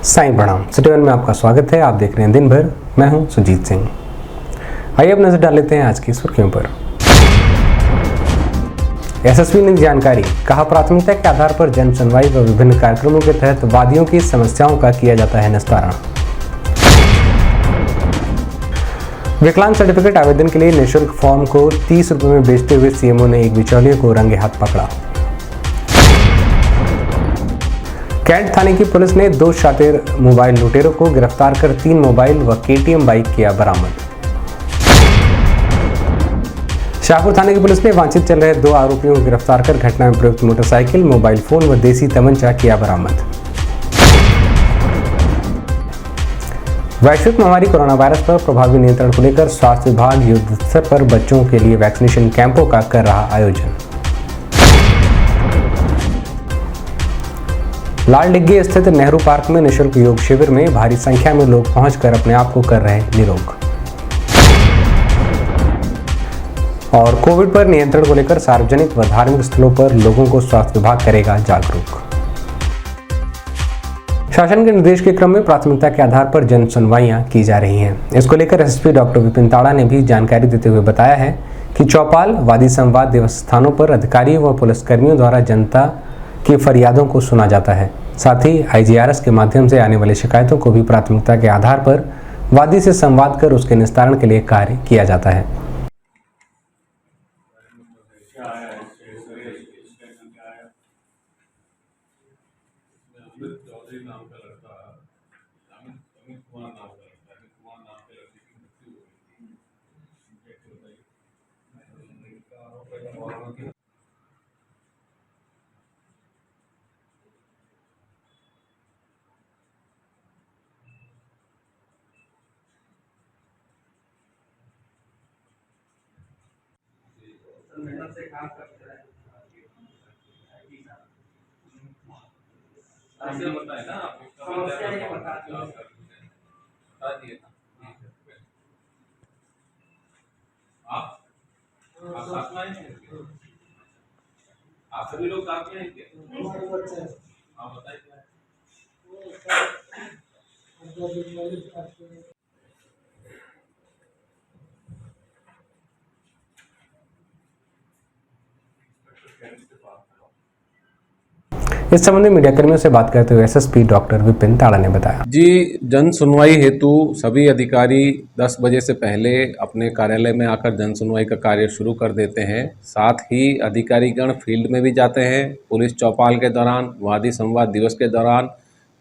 साईं प्रणाम। City one में आपका स्वागत है। आप देख रहे हैं दिन भर। मैं हूं सुजीत सिंह। आइए अब नजर डाल लेते हैं आज की सुर्खियों पर। एसएसपी ने जानकारी, कहा प्राथमिकता के आधार पर जन सुनवाई व विभिन्न कार्यक्रमों के तहत वादियों की समस्याओं का किया जाता है निस्तारण। विकलांग सर्टिफिकेट आवेदन के लिए निःशुल्क फॉर्म को 30 रुपये में बेचते हुए सीएमओ ने एक बिचौलिए को रंगे हाथ पकड़ा। कैंट थाने की पुलिस ने 2 शातिर मोबाइल लुटेरों को गिरफ्तार कर 3 मोबाइल व केटीएम बाइक किया बरामद। शाहपुर थाने की पुलिस ने वांछित चल रहे 2 आरोपियों को गिरफ्तार कर घटना में प्रयुक्त मोटरसाइकिल, मोबाइल फोन व देसी तमंचा किया बरामद। वैश्विक महामारी कोरोना वायरस पर प्रभावी नियंत्रण को लेकर स्वास्थ्य विभाग युद्ध स्तर पर बच्चों के लिए वैक्सीनेशन कैंपों का कर रहा आयोजन। लाल डिग्गी स्थित नेहरू पार्क में निःशुल्क योग शिविर में भारी संख्या में लोग पहुंचकर अपने आप को कर रहे निरोग। और कोविड पर नियंत्रण को लेकर सार्वजनिक व धार्मिक स्थलों पर लोगों को स्वास्थ्य विभाग करेगा जागरूक। शासन के निर्देश के क्रम में प्राथमिकता के आधार पर जन सुनवाइयां की जा रही हैं। इसको लेकर एसएसपी डॉक्टर विपिन ताड़ा ने भी जानकारी देते हुए बताया है कि चौपाल, वादी संवाद दिवस स्थानों पर अधिकारियों व पुलिसकर्मियों द्वारा जनता की फरियादों को सुना जाता है। साथ ही आईजीआरएस के माध्यम से आने वाली शिकायतों को भी प्राथमिकता के आधार पर वादी से संवाद कर उसके निस्तारण के लिए कार्य किया जाता है। से काम करते हैं ऐसे बताए ना, समस्या ये बता दिए आप साथ में आएंगे, आप सभी लोग साथ में आएंगे। आप बताइए। इस संबंध में मीडिया कर्मियों से बात करते हुए एसएसपी डॉक्टर विपिन ताड़ा ने बताया। जी, जन सुनवाई हेतु सभी अधिकारी 10 बजे से पहले अपने कार्यालय में आकर जन सुनवाई का कार्य शुरू कर देते हैं। साथ ही अधिकारीगण फील्ड में भी जाते हैं। पुलिस चौपाल के दौरान, वादी संवाद दिवस के दौरान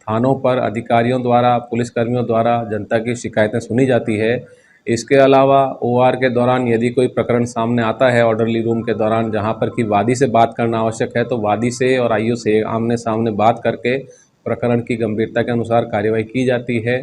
थानों पर अधिकारियों द्वारा, पुलिसकर्मियों द्वारा जनता की शिकायतें सुनी जाती है। इसके अलावा ओआर के दौरान यदि कोई प्रकरण सामने आता है ऑर्डरली रूम के दौरान, जहां पर कि वादी से बात करना आवश्यक है, तो वादी से और आईओ से आमने सामने बात करके प्रकरण की गंभीरता के अनुसार कार्यवाही की जाती है।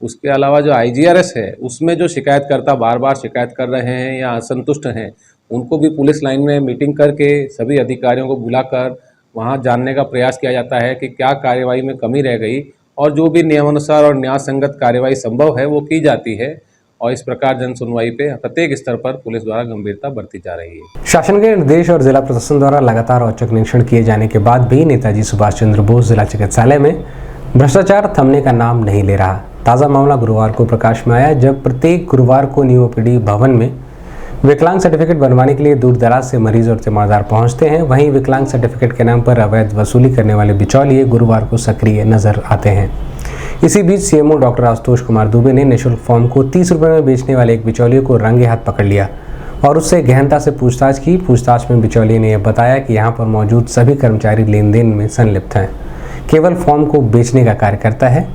उसके अलावा जो आईजीआरएस है, उसमें जो शिकायतकर्ता बार बार शिकायत कर रहे हैं या असंतुष्ट हैं, उनको भी पुलिस लाइन में मीटिंग करके सभी अधिकारियों को बुलाकर वहाँ जानने का प्रयास किया जाता है कि क्या कार्यवाही में कमी रह गई, और जो भी नियमानुसार और न्याय संगत कार्यवाही संभव है वो की जाती है। और इस प्रकार जन सुनवाई पे प्रत्येक स्तर पर पुलिस द्वारा गंभीरता बरती जा रही है। शासन के निर्देश और जिला प्रशासन द्वारा लगातार औचक निरीक्षण किए जाने के बाद भी नेताजी सुभाष चंद्र बोस जिला चिकित्सालय में भ्रष्टाचार थमने का नाम नहीं ले रहा। ताज़ा मामला गुरुवार को प्रकाश में आया, जब प्रत्येक गुरुवार को न्यू ओपीडी भवन में विकलांग सर्टिफिकेट बनवाने के लिए दूर दराज से मरीज और तीमारदार पहुंचते हैं। वहीं विकलांग सर्टिफिकेट के नाम पर अवैध वसूली करने वाले बिचौलिए गुरुवार को सक्रिय नजर आते हैं। इसी बीच सीएमओ डॉक्टर आशुतोष कुमार दुबे ने निःशुल्क फॉर्म को 30 रुपये में बेचने वाले एक बिचौलिए को रंगे हाथ पकड़ लिया और उससे गहनता से पूछताछ की। पूछताछ में बिचौलिए ने यह बताया कि यहाँ पर मौजूद सभी कर्मचारी लेन देन में संलिप्त हैं, केवल फॉर्म को बेचने का कार्य करता है।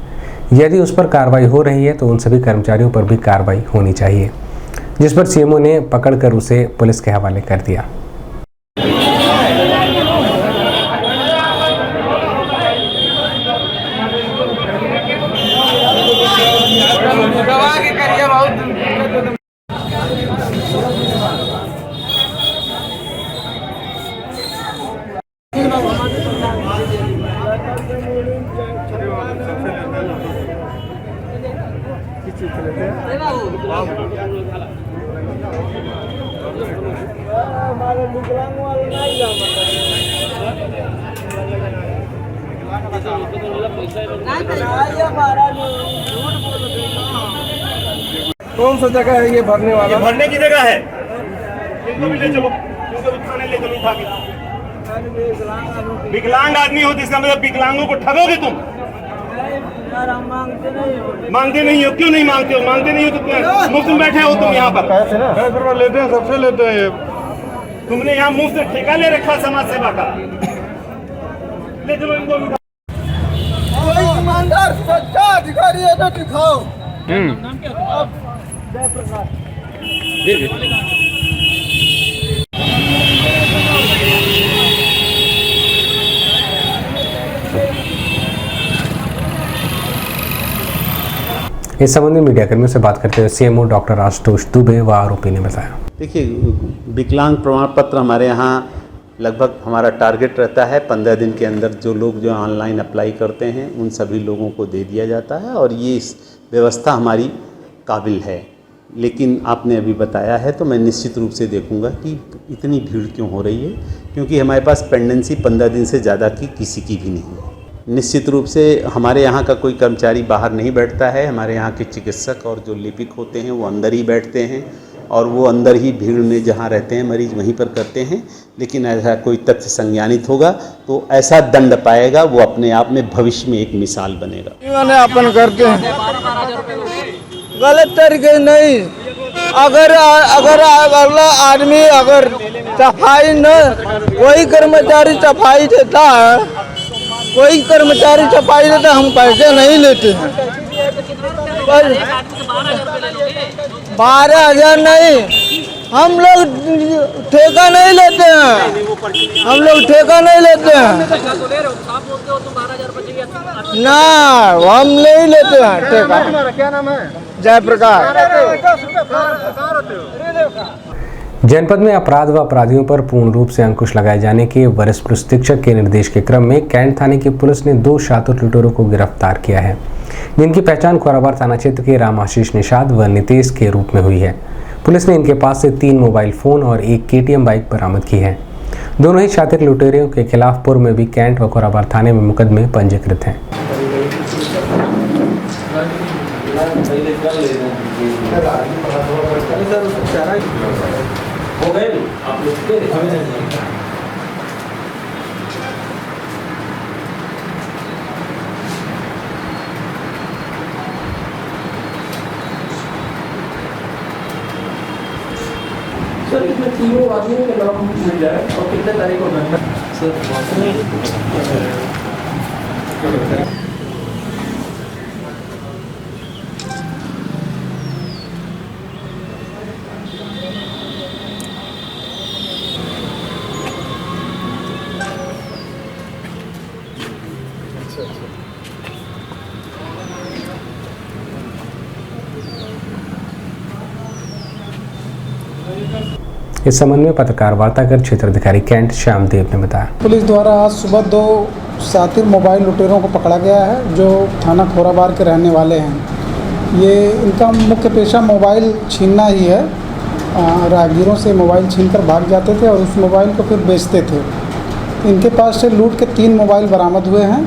यदि उस पर कार्रवाई हो रही है तो उन सभी कर्मचारियों पर भी कार्रवाई होनी चाहिए, जिस पर सीएमओ ने पकड़कर उसे पुलिस के हवाले कर दिया। विकलांग वाला नहीं कौन सा जगह है ये भरने ये वाला? भरने की जगह है। इनको भी ले चलो, इनको भी थाने ले चलो उठा के। विकलांग आदमी हो तो इसका मतलब विकलांगों को ठगोगे तुम? मांगते नहीं हो, क्यों नहीं मांगते हो? मांगते नहीं हो तो क्या मुफ्त में बैठे हो तुम यहाँ पर? 10 रुपये लेते हैं, सबसे लेते हैं ये। तुमने यहाँ मुफ्त से ठेका ले रखा समाज सेवा का। ले चलो इनको भी। ईमानदार सच्चा अधिकारी है तो दिखाओ। इस संबंध में मीडियाकर्मियों से बात करते हुए सीएमओ डॉक्टर आशुतोष दुबे व आरोपी ने बताया। देखिए, विकलांग प्रमाण पत्र हमारे यहाँ लगभग हमारा टारगेट रहता है 15 दिन के अंदर जो लोग जो ऑनलाइन अप्लाई करते हैं उन सभी लोगों को दे दिया जाता है और ये इस व्यवस्था हमारी काबिल है। लेकिन आपने अभी बताया है तो मैं निश्चित रूप से देखूंगा कि इतनी भीड़ क्यों हो रही है, क्योंकि हमारे पास पेंडेंसी 15 दिन से ज़्यादा की किसी की भी नहीं है। निश्चित रूप से हमारे यहाँ का कोई कर्मचारी बाहर नहीं बैठता है, हमारे यहाँ के चिकित्सक और जो लिपिक होते हैं वो अंदर ही बैठते हैं और वो अंदर ही भीड़ में जहाँ रहते हैं मरीज वहीं पर करते हैं। लेकिन ऐसा कोई तथ्य संज्ञानित होगा तो ऐसा दंड पाएगा, वो अपने आप में भविष्य में एक मिसाल बनेगा। इन्होंने अपन करके गलत तरीके नहीं, अगर अगला आदमी अगर सफाई न, वही कर्मचारी सफाई देता है, कोई कर्मचारी सफाई देता, हम पैसे नहीं लेते हैं। 12,000 नहीं, हम लोग ठेका नहीं लेते हैं, हम लोग ठेका नहीं लेते हैं ना, हम नहीं लेते हैं ठेका। क्या नाम है? जयप्रकाश। जनपद में अपराध व अपराधियों पर पूर्ण रूप से अंकुश लगाए जाने के वरिष्ठ पुलिस अधीक्षक के निर्देश के क्रम में कैंट थाने की पुलिस ने 2 शातिर लुटेरों को गिरफ्तार किया है, जिनकी पहचान खोराबार थाना क्षेत्र के राम आशीष निषाद व नितेश के रूप में हुई है। पुलिस ने इनके पास से 3 मोबाइल फोन और 1 KTM बाइक बरामद की है। दोनों ही शातिर लुटेरों के खिलाफ पूर्व में भी कैंट व खोराबार थाने में मुकदमे पंजीकृत हैं। हो गए आप लोग के सर इसमें 3 आदमियों के नाम मिल जाए और कितने तारीख को घंटा इस संबंध में पत्रकार वार्ता कर क्षेत्राधिकारी कैंट श्यामदेव ने बताया। पुलिस द्वारा आज सुबह 2 शातिर मोबाइल लुटेरों को पकड़ा गया है जो थाना खोराबार के रहने वाले हैं। ये इनका मुख्य पेशा मोबाइल छीनना ही है। राहगीरों से मोबाइल छीनकर भाग जाते थे और उस मोबाइल को फिर बेचते थे। इनके पास से लूट के 3 मोबाइल बरामद हुए हैं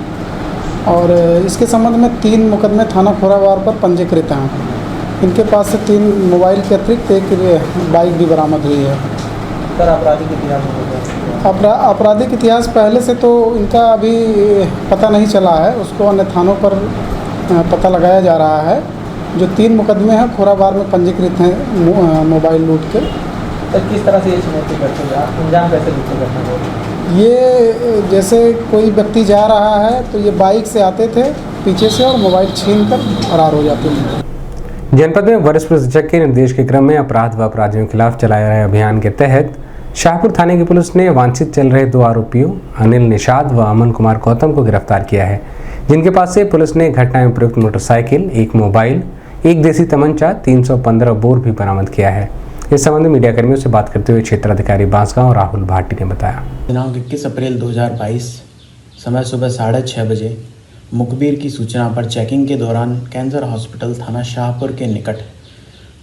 और इसके संबंध में 3 मुकदमे थाना खोराबार पर पंजीकृत हैं। इनके पास से 3 मोबाइल के अतिरिक्त 1 बाइक भी बरामद हुई है। सर आपराधिक इतिहास आपराधिक इतिहास पहले से तो इनका अभी पता नहीं चला है, उसको अन्य थानों पर पता लगाया जा रहा है। जो 3 मुकदमे हैं खोराबार में पंजीकृत हैं मोबाइल लूट के। सर किस तरह से ये चुनौती करते हैं, अंजाम कैसे देते हैं? ये जैसे कोई व्यक्ति जा रहा है तो ये बाइक से आते थे पीछे से और मोबाइल छीन कर फरार हो जाते हैं। जनपद में वरिष्ठ पुलिस अधीक्षक के निर्देश के क्रम में अपराध व अपराधियों के खिलाफ चलाए रहे अभियान के तहत शाहपुर थाने की पुलिस ने वांछित चल रहे 2 आरोपियों अनिल निषाद व अमन कुमार गौतम को गिरफ्तार किया है, जिनके पास से पुलिस ने घटना में प्रयुक्त मोटरसाइकिल, 1 मोबाइल, 1 देसी तमंचा, 315 बोर भी बरामद किया है। इस संबंध में मीडियाकर्मियों से बात करते हुए क्षेत्राधिकारी बांसगांव राहुल भाटी ने बताया। दिनांक 21 अप्रैल 2022 समय सुबह 6:30 बजे मुखबिर की सूचना पर चेकिंग के दौरान कैंसर हॉस्पिटल थाना शाहपुर के निकट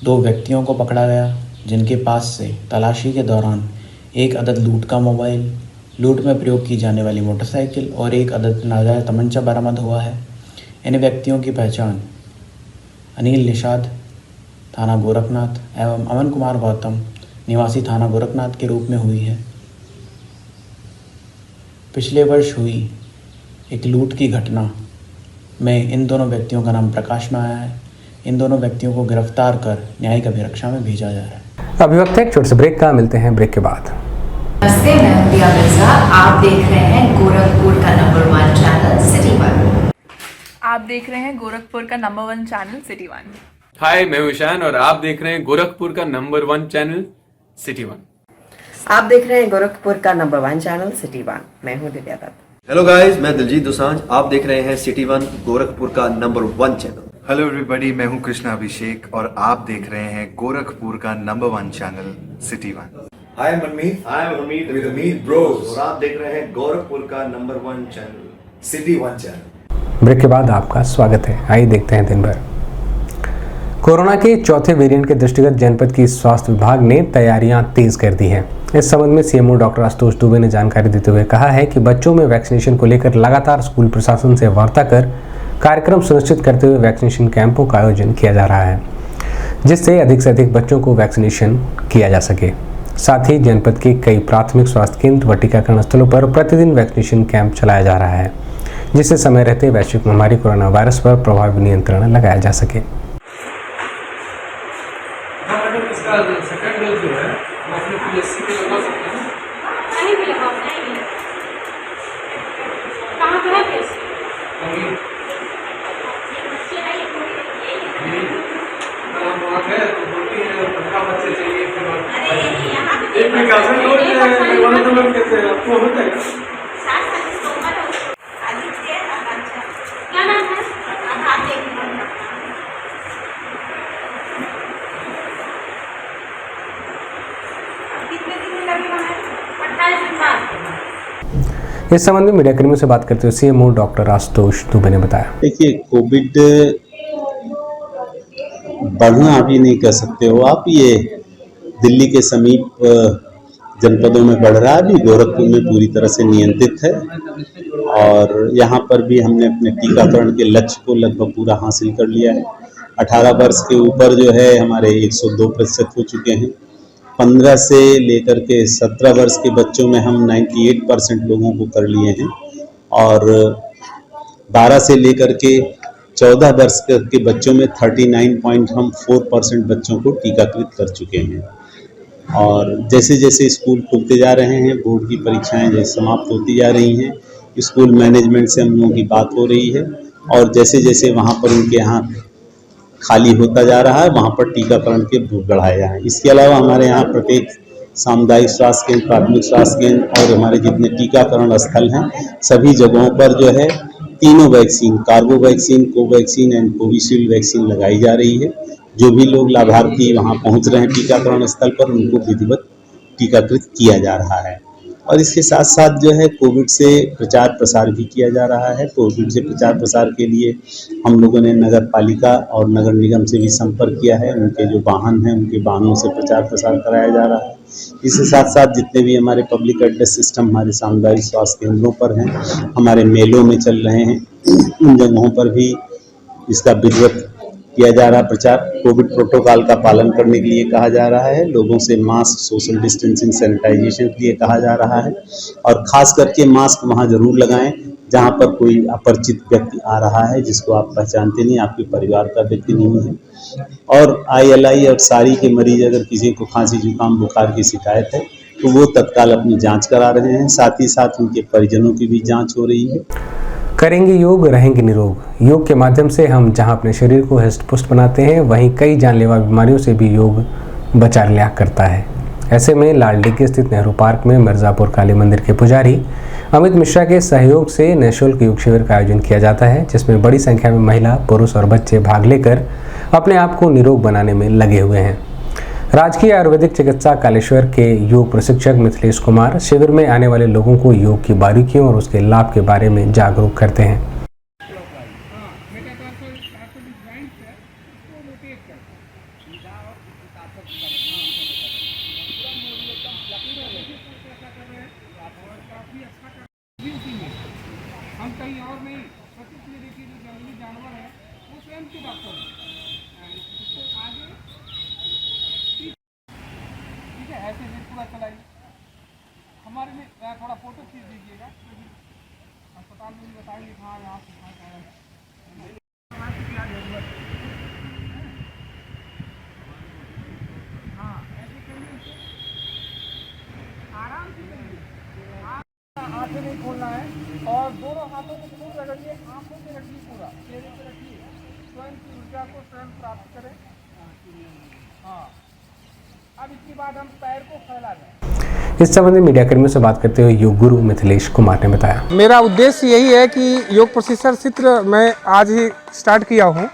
2 व्यक्तियों को पकड़ा गया, जिनके पास से तलाशी के दौरान 1 अदद लूट का मोबाइल, लूट में प्रयोग की जाने वाली मोटरसाइकिल और एक अदद नाजायज तमंचा बरामद हुआ है। इन व्यक्तियों की पहचान अनिल निषाद थाना गोरखनाथ एवं अमन कुमार गौतम निवासी थाना गोरखनाथ के रूप में हुई है। पिछले वर्ष हुई एक लूट की घटना में इन दोनों व्यक्तियों का नाम प्रकाश में आया है। इन दोनों व्यक्तियों को गिरफ्तार कर न्यायिक अभिरक्षा में भेजा जा रहा है। अभी वक्त है एक छोटे से ब्रेक का, मिलते हैं ब्रेक के बाद। नमस्ते, मैं हूं दिया मिर्जा। आप देख रहे हैं गोरखपुर का नंबर 1 चैनल सिटी 1। आप देख रहे हैं गोरखपुर का नंबर 1 चैनल सिटी 1। हाय, मैं हूं ईशान और आप देख रहे हैं गोरखपुर का नंबर 1 चैनल सिटी 1। आप देख रहे हैं गोरखपुर का नंबर 1 चैनल सिटी 1। मैं हूं दिव्या दत्त। हेलो गाइस, मैं दिलजीत दोसांझ। आप देख रहे हैं सिटी 1 गोरखपुर का नंबर 1 चैनल। हेलो एवरीबॉडी, मैं हूं कृष्णा अभिषेक और आप देख रहे हैं गोरखपुर का number 1 channel city 1। Hi Manmeet with Amit bros और आप देख रहे हैं गोरखपुर का number 1 channel city 1 channel. Break के बाद आपका स्वागत है। आइए देखते हैं दिन भर। कोरोना के चौथे वेरिएंट के दृष्टिगत जनपद की स्वास्थ्य विभाग ने तैयारियां तेज कर दी हैं। इस संबंध में सीएमओ डॉक्टर आशुतोष दुबे ने जानकारी देते हुए कहा है कि बच्चों में वैक्सीनेशन को लेकर लगातार स्कूल प्रशासन से वार्ता कर कार्यक्रम सुनिश्चित करते हुए वैक्सीनेशन कैंपों का आयोजन किया जा रहा है, जिससे अधिक से अधिक बच्चों को वैक्सीनेशन किया जा सके। साथ ही जनपद के कई प्राथमिक स्वास्थ्य केंद्र व टीकाकरण स्थलों पर प्रतिदिन वैक्सीनेशन कैंप चलाया जा रहा है, जिससे समय रहते वैश्विक महामारी कोरोना वायरस पर प्रभावी नियंत्रण लगाया जा सके। सेकंड डोज जो है वो अपने पीएससी पे लगा सकते हैं। कहीं भी लगाओ, नहीं कहाँ पे है पीएससी? वहाँ है तो बोलती है 15 बच्चे चाहिए। एक प्रिकॉशन डोज है, वन ऑफ द कैसे आपको होता है? क्या नाम है? इस संबंध में मीडियाकर्मियों से बात करते हुए सीएमओ डॉक्टर आशुतोष दुबे ने बताया, देखिए, कोविड बढ़ना अभी नहीं कह सकते हो आप। ये दिल्ली के समीप जनपदों में बढ़ रहा है, अभी गोरखपुर में पूरी तरह से नियंत्रित है और यहाँ पर भी हमने अपने टीकाकरण के लक्ष्य को लगभग पूरा हासिल कर लिया है। 18 वर्ष के ऊपर जो है हमारे 102% हो चुके हैं। 15 से लेकर के 17 वर्ष के बच्चों में हम 98% लोगों को कर लिए हैं और 12 से लेकर के 14 वर्ष के बच्चों में 39.4% बच्चों को टीकाकृत कर चुके हैं। और जैसे जैसे स्कूल खुलते जा रहे हैं, बोर्ड की परीक्षाएं जैसे समाप्त होती जा रही हैं, स्कूल मैनेजमेंट से हम लोगों की बात हो रही है और जैसे जैसे वहाँ पर उनके यहाँ खाली होता जा रहा है वहाँ पर टीकाकरण के बूथ बढ़ाए जाएँ। इसके अलावा हमारे यहाँ प्रत्येक सामुदायिक स्वास्थ्य केंद्र, प्राथमिक स्वास्थ्य केंद्र और हमारे जितने टीकाकरण स्थल हैं सभी जगहों पर जो है तीनों vaccine, कार्बो vaccine, Covaxin and Covishield vaccine लगाई जा रही है। जो भी लोग लाभार्थी वहाँ पहुँच रहे हैं टीकाकरण स्थल पर, उनको विधिवत टीकाकृत किया जा रहा है। और इसके साथ साथ जो है कोविड से प्रचार प्रसार भी किया जा रहा है। कोविड से प्रचार प्रसार के लिए हम लोगों ने नगर पालिका और नगर निगम से भी संपर्क किया है। उनके जो वाहन हैं उनके वाहनों से प्रचार प्रसार कराया जा रहा है। इसके साथ साथ जितने भी हमारे पब्लिक एड्रेस सिस्टम हमारे सामुदायिक स्वास्थ्य केंद्रों पर हैं, हमारे मेलों में चल रहे हैं, उन जगहों पर भी इसका विधिवत किया जा रहा प्रचार। कोविड प्रोटोकॉल का पालन करने के लिए कहा जा रहा है। लोगों से मास्क, सोशल डिस्टेंसिंग, सैनिटाइजेशन के लिए कहा जा रहा है और खास करके मास्क वहाँ जरूर लगाएं जहाँ पर कोई अपरिचित व्यक्ति आ रहा है जिसको आप पहचानते नहीं, आपके परिवार का व्यक्ति नहीं है। और ILI और सारी के मरीज अगर किसी को खांसी, जुकाम, बुखार की शिकायत है तो वो तत्काल अपनी जाँच करा रहे हैं। साथ ही साथ उनके परिजनों की भी जाँच हो रही है। करेंगे योग, रहेंगे निरोग। योग के माध्यम से हम जहां अपने शरीर को हष्ट पुष्ट बनाते हैं, वहीं कई जानलेवा बीमारियों से भी योग बचा लिया करता है। ऐसे में लालडीह स्थित नेहरू पार्क में मिर्जापुर काली मंदिर के पुजारी अमित मिश्रा के सहयोग से निःशुल्क योग शिविर का आयोजन किया जाता है, जिसमें बड़ी संख्या में महिला, पुरुष और बच्चे भाग लेकर अपने आप को निरोग बनाने में लगे हुए हैं। राजकीय आयुर्वेदिक चिकित्सा कालेश्वर के योग प्रशिक्षक मिथिलेश कुमार शिविर में आने वाले लोगों को योग की बारीकियों और उसके लाभ के बारे में जागरूक करते हैं। कहीं और नहीं, प्रकृति में देखिए जो जंगली जानवर है वो स्वयं के डॉक्टर हैं। इसको आगे ठीक है, ऐसे भी पूरा चलाइए। हमारे लिए थोड़ा फोटो खींच दीजिएगा, अस्पताल में भी बताएंगे कहाँ यहाँ से कहाँ क्या है, क्या जरूरत है। हाँ, ऐसे करिए, आराम से करिए, आंखें नहीं खोलना है और दोनों हाथों को खूब रगड़िए, आंखों पे रखिए, पूरा चेहरे पे रखिए, स्वयं की ऊर्जा को स्वयं प्राप्त करें। हाँ, अब इसके बाद हम पैर को फैला दें। इस संबंध में मीडिया कर्मियों से बात करते हुए योग गुरु मिथिलेश कुमार ने बताया, मेरा उद्देश्य यही है कि योग प्रशिक्षण सत्र मैं आज ही स्टार्ट किया हूँ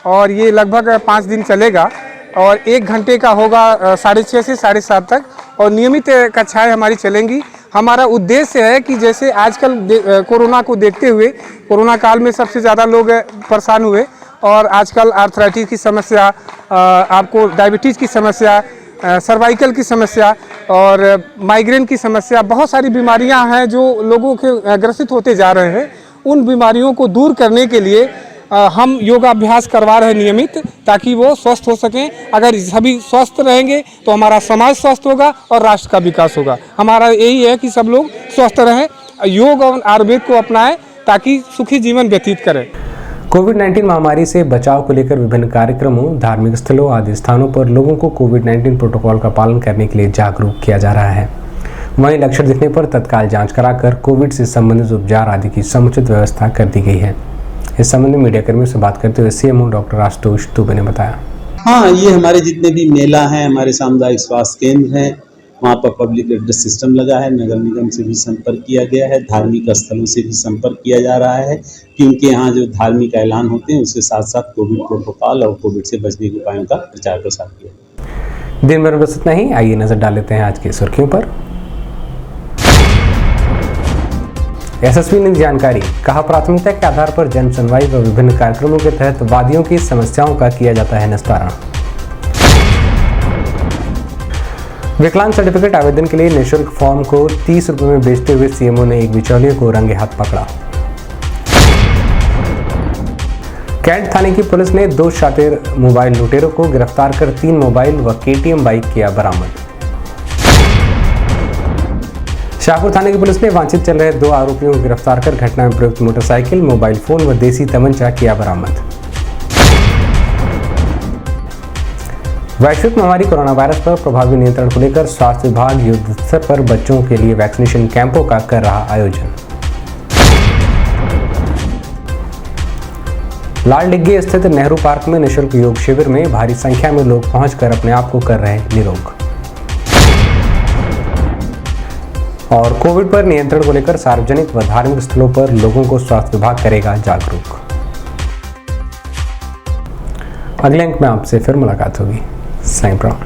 और ये लगभग 5 दिन चलेगा और 1 घंटे का होगा 6:30 से 7:30 तक और नियमित कक्षाएं हमारी चलेंगी। हमारा उद्देश्य है कि जैसे आजकल कोरोना को देखते हुए, कोरोना काल में सबसे ज़्यादा लोग परेशान हुए और आजकल आर्थराइटिस की समस्या, आपको डायबिटीज़ की समस्या, सर्वाइकल की समस्या और माइग्रेन की समस्या, बहुत सारी बीमारियां हैं जो लोगों के ग्रसित होते जा रहे हैं। उन बीमारियों को दूर करने के लिए हम योगाभ्यास करवा रहे हैं नियमित, ताकि वो स्वस्थ हो सकें। अगर सभी स्वस्थ रहेंगे तो हमारा समाज स्वस्थ होगा और राष्ट्र का विकास होगा। हमारा यही है कि सब लोग स्वस्थ रहें, योग और आयुर्वेद को अपनाएं ताकि सुखी जीवन व्यतीत करें। कोविड-19 महामारी से बचाव को लेकर विभिन्न कार्यक्रमों, धार्मिक स्थलों आदि स्थानों पर लोगों को कोविड-19 प्रोटोकॉल का पालन करने के लिए जागरूक किया जा रहा है। वहीं लक्षण दिखने पर तत्काल जांच कराकर कोविड से संबंधित उपचार आदि की समुचित व्यवस्था कर दी गई है। इस संबंध में मीडिया कर्मियों से बात करते हुए सीएमओ डॉक्टर आशुतोष दुबे ने बताया, हाँ, ये हमारे जितने भी मेला हैं, हमारे सामुदायिक स्वास्थ्य केंद्र हैं, वहाँ पर पब्लिक एड्रेस सिस्टम लगा है। नगर निगम से भी संपर्क किया गया है, धार्मिक स्थलों से भी संपर्क किया जा रहा है कि उनके यहाँ जो धार्मिक ऐलान होते हैं उसके साथ साथ कोविड प्रोटोकॉल और कोविड से बचने के उपायों का प्रचार प्रसार किया। दिन भर बस इतना ही। आइए नजर डाल लेते हैं आज की सुर्खियों पर। एसएसपी ने जानकारी, कहा प्राथमिकता के आधार पर जन सुनवाई व विभिन्न कार्यक्रमों के तहत वादियों की समस्याओं का किया जाता है निस्तारण। विकलांग सर्टिफिकेट आवेदन के लिए निःशुल्क फॉर्म को 30 रुपये में बेचते हुए सीएमओ ने एक बिचौलिए को रंगे हाथ पकड़ा। कैंट थाने की पुलिस ने 2 शातिर मोबाइल लुटेरों को गिरफ्तार कर 3 मोबाइल व केटीएम बाइक किया बरामद। शाहपुर थाने की पुलिस ने वांछित चल रहे 2 आरोपियों को गिरफ्तार कर घटना में प्रयुक्त मोटरसाइकिल, मोबाइल फोन व देसी तमंचा किया बरामद। वैश्विक महामारी कोरोना वायरस पर प्रभावी नियंत्रण को लेकर स्वास्थ्य विभाग युद्ध स्तर पर बच्चों के लिए वैक्सीनेशन कैंपों का कर रहा आयोजन। लाल डिग्गी स्थित नेहरू पार्क में निःशुल्क योग शिविर में भारी संख्या में लोग पहुंचकर अपने आप को कर रहे निरोग। और कोविड पर नियंत्रण को लेकर सार्वजनिक व धार्मिक स्थलों पर लोगों को स्वास्थ्य विभाग करेगा जागरूक। अगले अंक में आपसे फिर मुलाकात होगी। साईं प्रणाम।